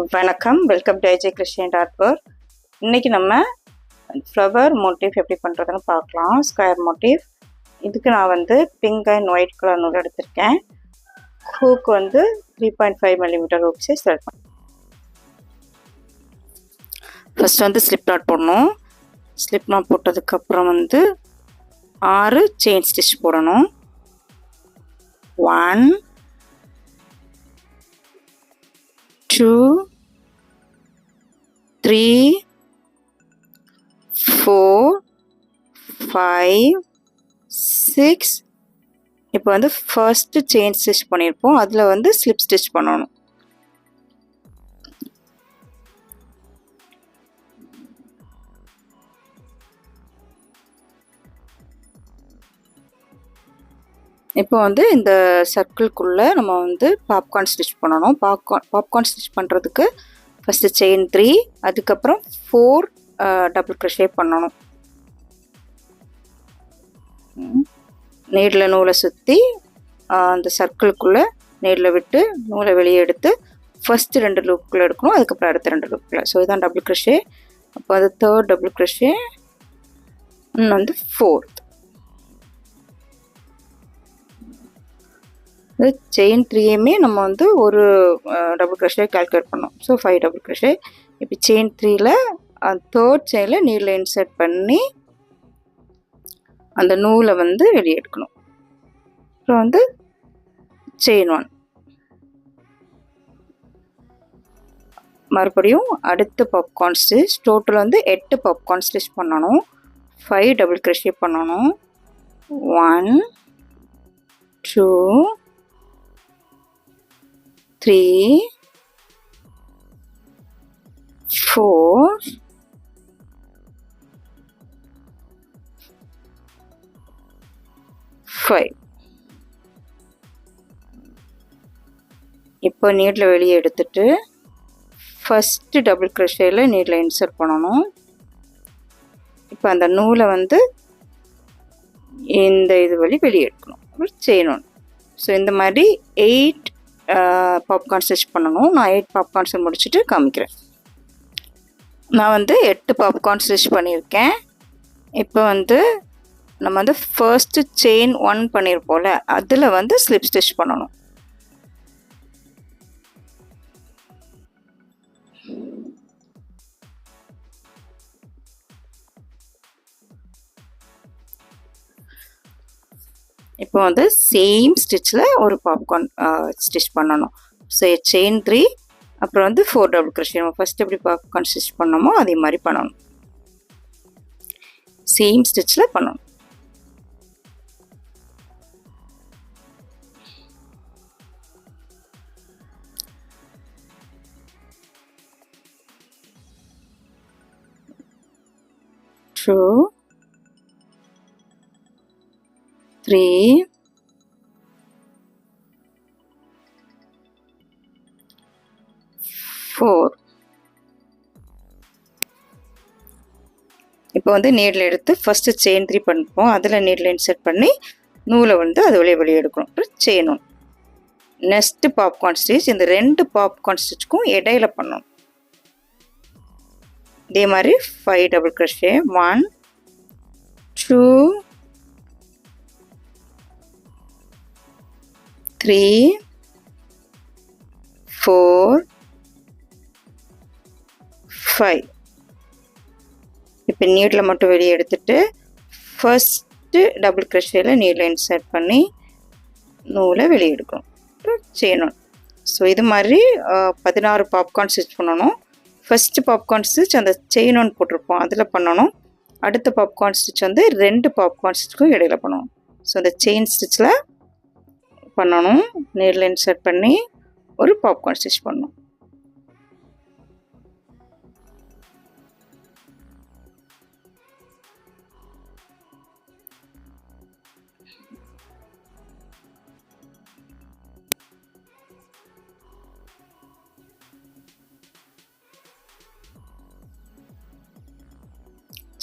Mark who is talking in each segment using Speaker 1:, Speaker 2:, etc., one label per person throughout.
Speaker 1: வணக்கம், welcome to AJ Christian dot work. இன்றைக்கி நம்ம ஃப்ளவர் மோட்டிவ் எப்படி பண்ணுறதுன்னு பார்க்கலாம். Square motive. இதுக்கு நான் வந்து பிங்க் அண்ட் ஒயிட் கலர் நூல் எடுத்திருக்கேன். ஹூக் வந்து 3.5 மில்லிமீட்டர் ஹூக் சைஸ் செலக்ட் பண்ணேன். ஃபஸ்ட் வந்து ஸ்லிப் நாட் போடணும். ஸ்லிப் நாட் போட்டதுக்கப்புறம் வந்து 6 செயின் ஸ்டிச் போடணும். 1 2 3 4 5 6. இப்போ வந்து ஃபர்ஸ்ட்டு செயின் ஸ்டிச் பண்ணியிருப்போம், அதில் வந்து ஸ்லிப் ஸ்டிச் பண்ணணும். இப்போ வந்து இந்த சர்க்கிள்குள்ளே நம்ம வந்து பாப்கார்ன் ஸ்டிச் பண்ணணும். பாப்கார்ன் ஸ்டிச் பண்ணுறதுக்கு ஃபஸ்ட்டு செயின் 3, அதுக்கப்புறம் 4 டபுள் க்ரோஷே பண்ணணும். நீடில் நூலை சுற்றி அந்த சர்க்கிள்குள்ளே நீடில் விட்டு நூலை வெளியே எடுத்து ஃபஸ்ட்டு 2 லூப்பில் எடுக்கணும், அதுக்கப்புறம் அடுத்த 2 லூப்பில். ஸோ இதுதான் டபுள் க்ரோஷே. அப்போ அது 3rd டபுள் க்ரோஷே, இன்னும் வந்து 4th. செயின் 3யுமே நம்ம வந்து ஒரு டபுள் க்ரோஷே கால்குலேட் பண்ணோம். So 5 double crochet. இப்போ செயின் 3ல் 3rd செயினில் நீடில் இன்சர்ட் பண்ணி அந்த நூலை வந்து வெளியே எடுக்கணும். அப்புறம் வந்து செயின் 1. மறுபடியும் அடுத்த பாப்கார்ன் ஸ்டிச். டோட்டல் வந்து 8 பாப்கார்ன் ஸ்டிச் பண்ணணும். 5 டபுள் க்ரோஷே பண்ணணும். 1 2 3 4 5. இப்போ நீடில் வெளியே எடுத்துட்டு ஃபஸ்ட்டு டபுள் க்ரோஷேயில் நீடில் இன்சர்ட் பண்ணணும். இப்போ அந்த நூலை வந்து இந்த இது வழி வெளியே எடுக்கணும். அப்புறம் செயின் 1. ஸோ இந்த மாதிரி 8 பாப்கார்ன் ஸ்டிச் பண்ணணும். நான் 8 பாப்கார்ன்ஸ் முடிச்சுட்டு காமிக்கிறேன். நான் வந்து 8 பாப்கார்ன் ஸ்டிச் பண்ணியிருக்கேன். இப்போ வந்து நம்ம வந்து ஃபர்ஸ்ட்டு செயின் 1 பண்ணியிருப்போம்ல, அதில் வந்து ஸ்லிப் ஸ்டிச் பண்ணணும். இப்போ வந்து சேம் ஸ்டிச்சில் ஒரு பாப்கார்ன் ஸ்டிச் பண்ணணும். ஸோ செயின் 3, அப்புறம் வந்து 4 டபுள் க்ரோஷே. நம்ம ஃபஸ்ட் எப்படி பாப்கார்ன் ஸ்டிச் பண்ணோமோ அதே மாதிரி பண்ணணும். சேம் ஸ்டிச்சில் பண்ணணும். Two 3 4. இப்போ வந்து நீடில் எடுத்து ஃபஸ்ட்டு செயின் 3 பண்ணிப்போம், அதில் நீடில் இன்சர்ட் பண்ணி நூலை வந்து அது வெளியே எடுக்கணும். அப்புறம் செயின் 1. Next popcorn stitch. இந்த 2 பாப்கார்ன் ஸ்டிச்சுக்கும் இடையில பண்ணணும். இதே மாதிரி 5 டபுள் க்ரோஷே. 1 2 3 4 5. இப்போ நீடில் மட்டும் வெளியே எடுத்துட்டு ஃபஸ்ட்டு டபுள் க்ரோஷேயில் நீடில் இன்சர்ட் பண்ணி நூலை வெளியே எடுக்கணும். செயின் 1. ஸோ இது மாதிரி 16 பாப்கார்ன் ஸ்டிச் பண்ணணும். ஃபஸ்ட்டு பாப்கார்ன் ஸ்டிச் அந்த செயின் 1 போட்டிருப்போம், அதில் பண்ணணும். அடுத்த பாப்கார்ன் ஸ்டிச் வந்து 2 பாப்கார்ன் ஸ்டிச்சுக்கும் இடையில பண்ணணும். ஸோ அந்த செயின் ஸ்டிச்சில் பண்ணணும். நீடில் இன்சர்ட் பண்ணி ஒரு பாப்கார்ன் ஸ்டிச் பண்ணணும்.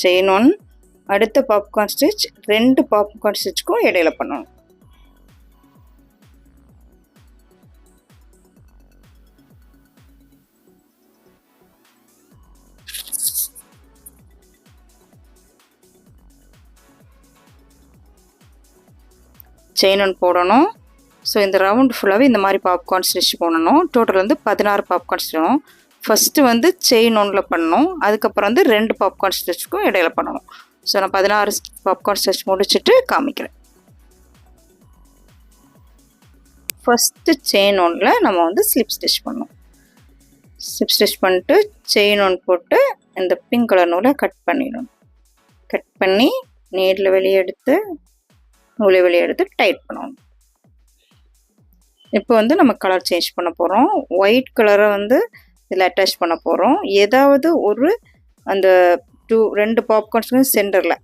Speaker 1: செயின் 1, அடுத்த பாப்கார்ன் ஸ்டிச் 2 பாப்கார்ன் ஸ்டிச்சுக்கும் இடையில பண்ணணும். செயின் ஒன் போடணும். ஸோ இந்த ரவுண்ட் ஃபுல்லாகவே இந்த மாதிரி பாப்கார்ன் ஸ்டிச் போடணும். டோட்டல் வந்து 16 பாப்கார்ன் ஸ்டிச். ஃபஸ்ட்டு வந்து செயின் ஒன்றில் பண்ணணும், அதுக்கப்புறம் வந்து 2 பாப்கார்ன் ஸ்டிச்சுக்கும் இடையில பண்ணணும். ஸோ நான் 16 பாப்கார்ன் ஸ்டிச் முடிச்சுட்டு காமிக்கிறேன். ஃபஸ்ட்டு செயின் ஒன்றில் நம்ம வந்து ஸ்லிப் ஸ்டிச் பண்ணணும். ஸ்லிப் ஸ்டிச் பண்ணிட்டு செயின் ஒன் போட்டு இந்த பிங்க் கலர் நூலை கட் பண்ணிடணும். கட் பண்ணி நீடில் வெளியே எடுத்து நூலை வெளியே எடுத்து டைட் பண்ணணும். இப்போ வந்து நம்ம கலர் சேஞ்ச் பண்ண போகிறோம். ஒயிட் கலரை வந்து இதில் அட்டாச் பண்ண போகிறோம். ஏதாவது ஒரு அந்த 2 பாப்கார்ன்ஸுக்கும் சென்டரில்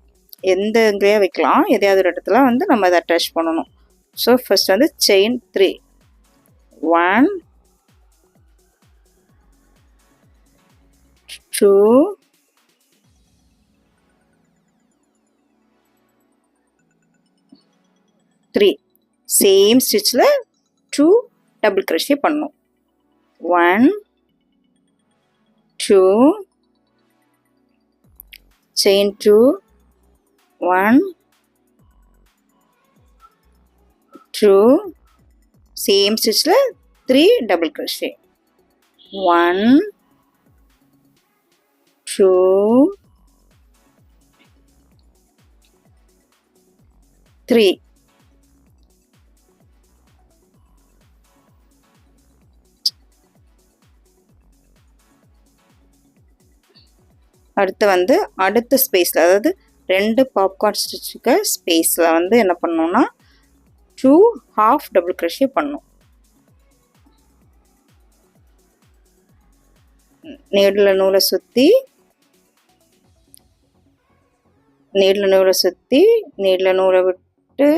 Speaker 1: எந்த இங்கேயே வைக்கலாம், எதையாவது ஒரு இடத்துல வந்து நம்ம அதை அட்டாச் பண்ணணும். ஸோ ஃபஸ்ட் வந்து செயின் 3, 1 2 3 சேம் ஸ்டிச்சில் 2 டபுள் crochet பண்ணணும். 1 2 chain 2 1 2 சேம் ஸ்டிச்சில் 3 டபுள் crochet. 1 2 3 அடுத்து வந்து அடுத்த ஸ்பேஸில், அதாவது 2 பாப்கார்ன் ஸ்டிச்சுக்கு ஸ்பேஸில் வந்து என்ன பண்ணணும்னா 2 half டபுள் crochet பண்ணணும். நீடில் நூலை சுற்றி நீடில் நூலை விட்டு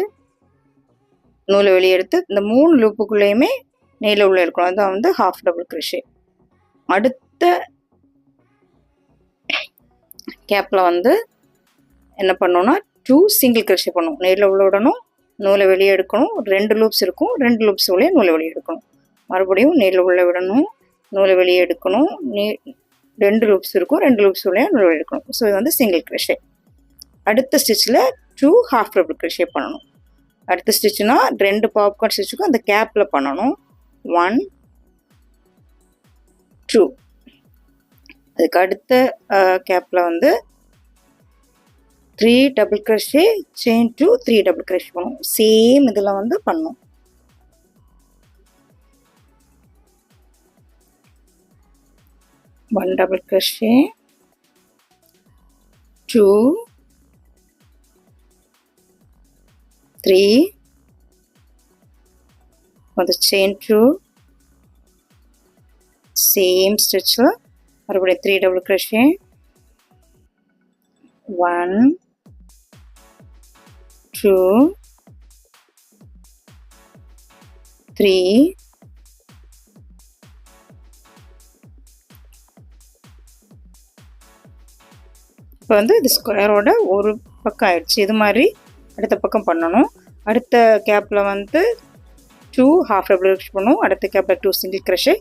Speaker 1: நூலை வெளியே எடுத்து இந்த 3 லூப்புக்குள்ளேயுமே நீடில் உள்ள இருக்கணும். அதுதான் வந்து half டபுள் crochet. அடுத்த கேப்பில் வந்து என்ன பண்ணணும்னா 2 சிங்கிள் crochet பண்ணணும். நீடில் உள்ள விடணும், நூலை வெளியே எடுக்கணும். 2 லூப்ஸ் இருக்கும், 2 லூப்ஸ் உள்ளே நூலை வெளியே எடுக்கணும். மறுபடியும் நீடில் உள்ள விடணும், நூலை வெளியே எடுக்கணும். 2 லூப்ஸ் இருக்கும், 2 லூப்ஸ் உள்ளே நூலை வெளியே எடுக்கணும். ஸோ இது வந்து சிங்கிள் crochet. அடுத்த ஸ்டிச்சில் 2 half டபுள் crochet பண்ணணும். அடுத்த ஸ்டிச்சுனா 2 பாப்கார்ன் ஸ்டிச்சுக்கும் அந்த கேப்பில் பண்ணணும். 1 2 அதுக்கு அடுத்த கேப்பில் வந்து 3 double crochet chain 2 3 double crochet பண்ணுவோம். சேம் இதில் வந்து பண்ணணும். ஒன் டபுள் crochet 2 3 வந்து செயின் 2 சேம் ஸ்டிச்சில் மறுபடியும் 3 டபுள் crochet 1 2 3 இப்போ வந்து இது ஸ்கொயரோட ஒரு பக்கம் ஆயிடுச்சு. இது மாதிரி அடுத்த பக்கம் பண்ணணும். அடுத்த கேப்பில் வந்து 2 half டபுள் crochet பண்ணுவோம். அடுத்த கேப்பில் 2 சிங்கிள் crochet,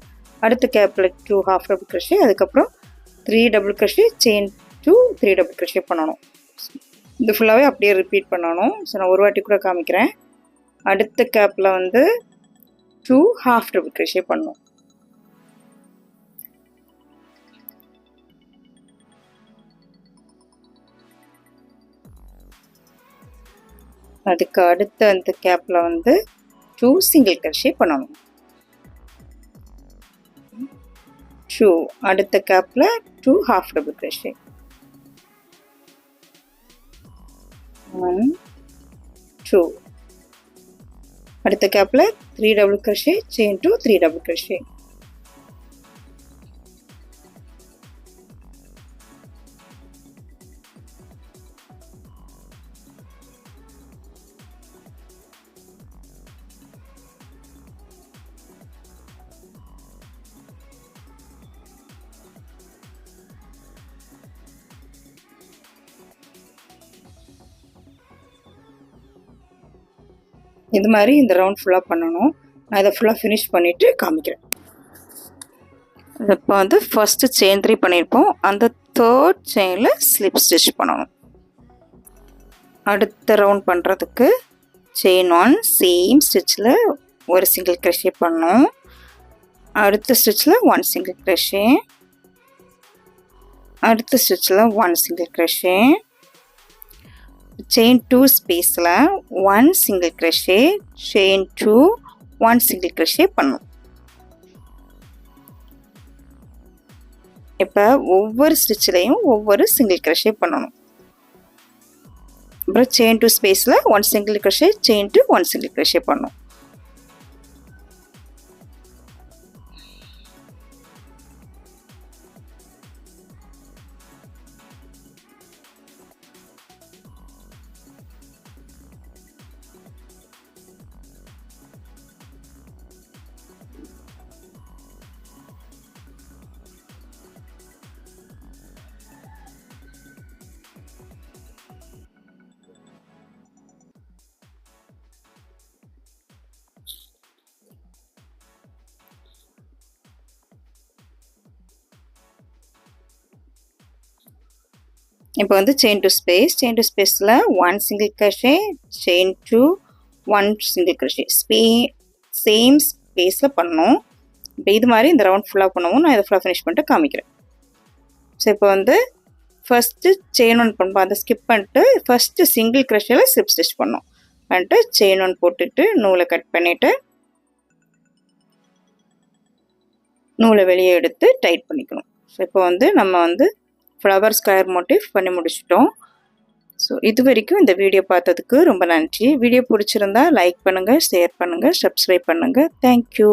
Speaker 1: அடுத்த கேப்பில் 2 half டபுள் crochet, அதுக்கப்புறம் 3 double crochet chain 2 3 double crochet பண்ணணும். இது ஃபுல்லாகவே அப்படியே ரிப்பீட் பண்ணணும். ஸோ நான் ஒரு வாட்டி கூட காமிக்கிறேன். அடுத்த கேப்பில் வந்து 2 half டபுள் crochet பண்ணணும். அதுக்கு அடுத்த அந்த கேப்பில் வந்து 2 சிங்கிள் crochet பண்ணணும். 2 அடுத்த கேப்பில் 2 half டபுள் crochet 1 2 அடுத்த கேப்பில் 3 double crochet chain 2 3 double crochet. இது மாதிரி இந்த ரவுண்ட் ஃபுல்லாக பண்ணணும். நான் இதை ஃபுல்லாக ஃபினிஷ் பண்ணிவிட்டு காமிக்கிறேன். இப்போ வந்து ஃபஸ்ட்டு செயின் 3 பண்ணியிருப்போம். அந்த 3rd செயினில் ஸ்லிப் ஸ்டிச் பண்ணணும். அடுத்த ரவுண்ட் பண்ணுறதுக்கு செயின் 1 சேம் ஸ்டிச்சில் ஒரு சிங்கிள் crochet பண்ணணும். அடுத்த ஸ்டிச்சில் 1 சிங்கிள் crochet, அடுத்த ஸ்டிச்சில் 1 சிங்கிள் crochet, செயின் 2 ஸ்பேஸில் 1 single crochet, chain 2 1 single crochet பண்ணணும். இப்போ ஒவ்வொரு ஸ்டிச்சிலையும் ஒவ்வொரு சிங்கிள் crochet பண்ணணும். அப்புறம் செயின் 2 ஸ்பேஸில் 1 single crochet, chain 2 1 single crochet பண்ணணும். இப்போ வந்து செயின் 2 ஸ்பேஸில் 1 single crochet, chain 2 1 single crochet same ஸ்பேஸில் பண்ணணும். இப்போ இது மாதிரி இந்த ரவுண்ட் ஃபுல்லாக பண்ணுவோம். நான் இதை ஃபுல்லாக ஃபினிஷ் பண்ணிட்டு காமிக்கிறேன். ஸோ இப்போ வந்து ஃபஸ்ட்டு செயின் 1 பண்ணுவோம். அதை ஸ்கிப் பண்ணிட்டு ஃபஸ்ட்டு சிங்கிள் crochetல ஸ்லிப் ஸ்டிச் பண்ணோம். பண்ணிட்டு செயின் 1 போட்டுட்டு நூலை கட் பண்ணிவிட்டு நூலை வெளியே எடுத்து டைட் பண்ணிக்கணும். ஸோ இப்போ வந்து நம்ம வந்து ஃப்ளவர் ஸ்கொயர் மோட்டிவ் பண்ணி முடிச்சிட்டோம். ஸோ இது வரைக்கும் இந்த வீடியோ பார்த்ததுக்கு ரொம்ப நன்றி. வீடியோ பிடிச்சிருந்தா லைக் பண்ணுங்கள், ஷேர் பண்ணுங்கள், சப்ஸ்கிரைப் பண்ணுங்கள். தேங்க்யூ.